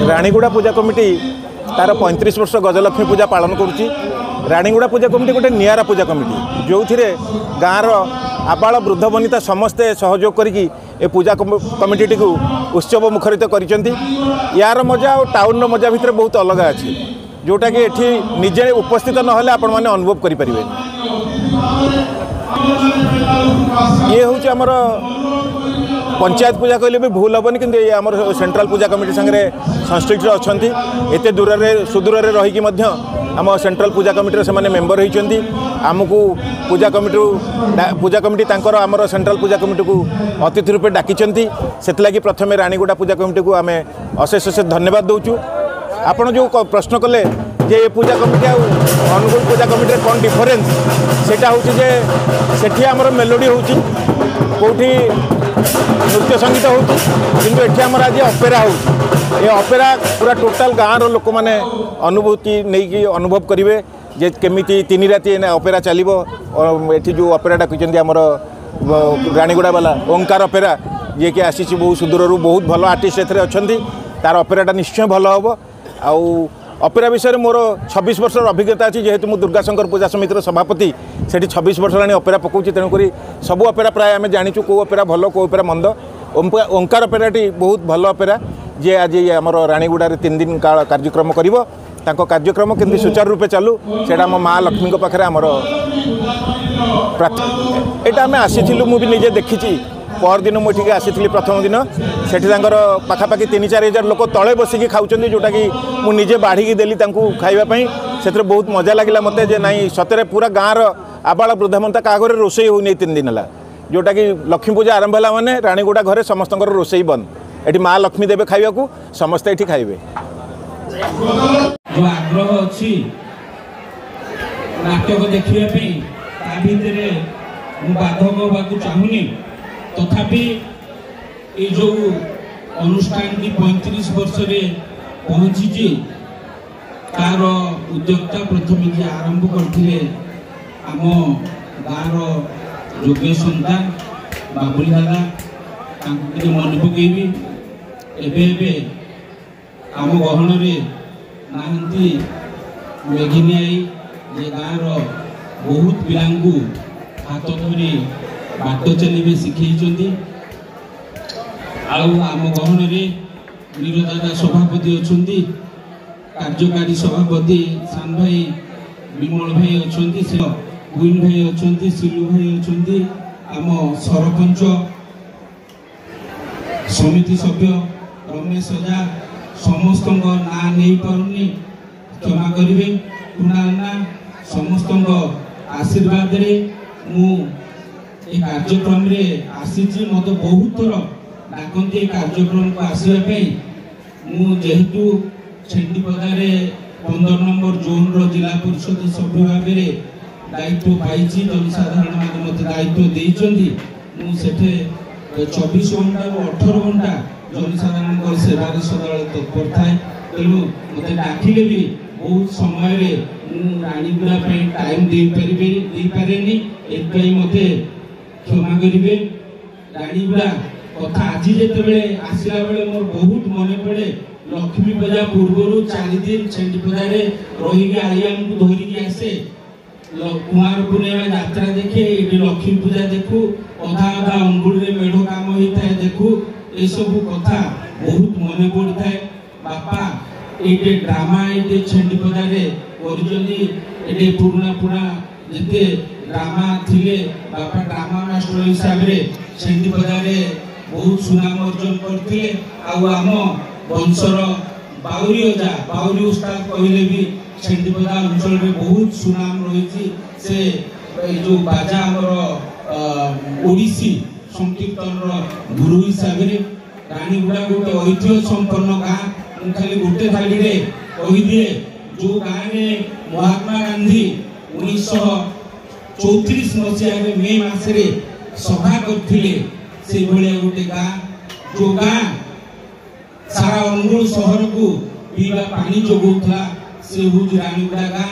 राणीगुड़ा पूजा committee तार 35 वर्ष गजलक्ष्मी पूजा पालन करुच्ची। राणीगुड़ा पूजा कमिटी गोटे नियारा पूजा कमिटी जो गाँव आबाल वृद्ध वनिता समस्ते सहयोग करी पूजा कमिटी को उत्सव मुखरित कर यार मजा और टाउन मजा भितर बहुत अलग अच्छी जोटा कि एठी निजे उपस्थित नहले आपण माने अनुभव करि परिबे। ये हूँ आमर पंचायत पूजा कहले भी भूल हेनी कि ये आमर सेंट्रल पूजा कमिटी संगे संश्लिष्ट अच्छा एत दूर सुदूर रहीकि आम सेंट्रल पूजा कमिटी से मेम्बर होती आमको पूजा कमिटी तांकर आमर सेंट्रल पूजा कमिटी को अतिथि रूपे डाकी से प्रथम राणीगुड़ा पूजा कमिटी को आम अशेष अशेष धन्यवाद दौचु। आपण जो प्रश्न कले जे पूजा कमिटी आ अनुगुल पूजा कमिटी कौन डिफरेन्स सेटा होची जे सेठी आमर मेलोडी होची कोठी नृत्य संगीत होची किंतु एठी आमर आज ऑपेरा होची। ये ऑपेरा पूरा टोटाल गाँव लोक मैंने अनुभूति नहीं कि अनुभव करेंगे जे केमिति 3 राति ऑपेरा चलो। ये जो ऑपेरा डाक आमर राणीगुड़ा वाला ओंकार ऑपेरा ये कि आसी बहुत सुदूर बहुत भल आर्टिस्ट अच्छा तार ऑपेराटा निश्चय भल हम आउ ऑपेरा विषय मोर 26 वर्ष अभिज्ञता अच्छी जेहेतु मुझे दुर्गाशंकर पूजा समितिर सभापति से 26 वर्ष ला ऑपेरा पकाऊँ तेणुक सब ऑपेरा प्राय आम जाचु कौ ऑपेरा भल कौ ऑपेरा मंद। ओंकार ऑपेराटी बहुत भल ऑपेरा जे आज आमर राणीगुड़ा 3 दिन काल कार्यक्रम करिवो तांको कार्यक्रम केमती सुचारू रूपे चालू सेटा आम माँ लक्ष्मी पाखे आमर प्रार्थना। आम आसी मुझे निजे देखी पर दिन मुझे आसी प्रथम दिन से पाखापाखि 3-4 हजार लोक तले बसिकी खाऊँ जोटा कि मुझे बाढ़ी देली खावाई से बहुत मजा लगे मत जे नाई सतरे पूरा गाँव आबाल वृद्धा मनता क्या घर रोषे होनी 3 दिन है जोटा कि लक्ष्मी पूजा आरंभ है मैंने राणीगुड़ा घरे समस्त रोषे बंद ये माँ लक्ष्मी देवे खाइबा समस्ते ये खाइबे। जो आग्रह अच्छी नाटक देखिए बाधक होगा चाहूनी तथापि ये जो अनुष्ठान की 35 वर्ष पहुंची तार उद्योक्ता प्रथम जे आरंभ करते आम गाँव योग्य सन्तान बाबुली दादा मन पकईबी एबे आम गहन नहांती मेघिनी आई जे गाँव बहुत पिला हाथ धरी बाट चलिए शिखई आम गहन नीर दादा सभापति अच्छा कार्यकारी सभापति सान भाई विमल भाई अच्छा गुइन भाई अच्छा सिलू भाई अच्छा आम सरपंच समिति सभ्य रमेश ओझा समस्त ना नहीं पारुनी क्षमा करेंगे कुना समस्त आशीर्वाद रे मु कार्यक्रम रे आसी मत बहुत थर डाकती कार्यक्रम को आसवाई जेहेतु छेंडीपदारे 15 नंबर जोन रो जिला परिषद सभ्य भाव में दायित्व पाई जनसाधारण मैंने मत दायित्व देते 24 घंटा 18 घंटा जनसाधारण सेवार सदाबले तत्पर थाए तेणु मत डाकिले भी बहुत समय राणीगुड़ा टाइम दे पारे मत क्षमा करेंगे। राणीगुड़ा कथा आज जिते आसला बेले मोर बहुत मन पड़े लक्ष्मी पूजा पूर्व 4 दिन छेंडीपदारे रही आलिया को धरिकी आसे कुमार पूर्णिमा यात्रा देखे ये लक्ष्मी पूजा देखू अधा अधा अंगुल मेढ़ काम होता है देखू ये सब कथा बहुत मन पड़ी था। बापा ये ड्रामा ये छेंडीपदारे कर पुराना जिते ड्रामा थिले बापा ड्रामा मास्टर हिसाब से छेंडीपदारे बहुत सुनाम अर्जन करते आम वंशर बाउरी ओझा बाउरी उस्ताद कहले भी छेंडीपदा अंचल में बहुत सुनाम रही से जो बाजा आमर ओडिसी संकीर्तन गुरु हिसाब से राणीगुड़ा गोटे ऐतिह्य संपन्न गाँ खाली गोटे थाली कही दिए जो गाँव में महात्मा गांधी 1934 मसीह मे मसरे सभा करते से गोटे गाँ जो गाँ सारा अनुगुल सहर को पीवा पानी जोगौला से हूँ राणीगुड़ा गाँ।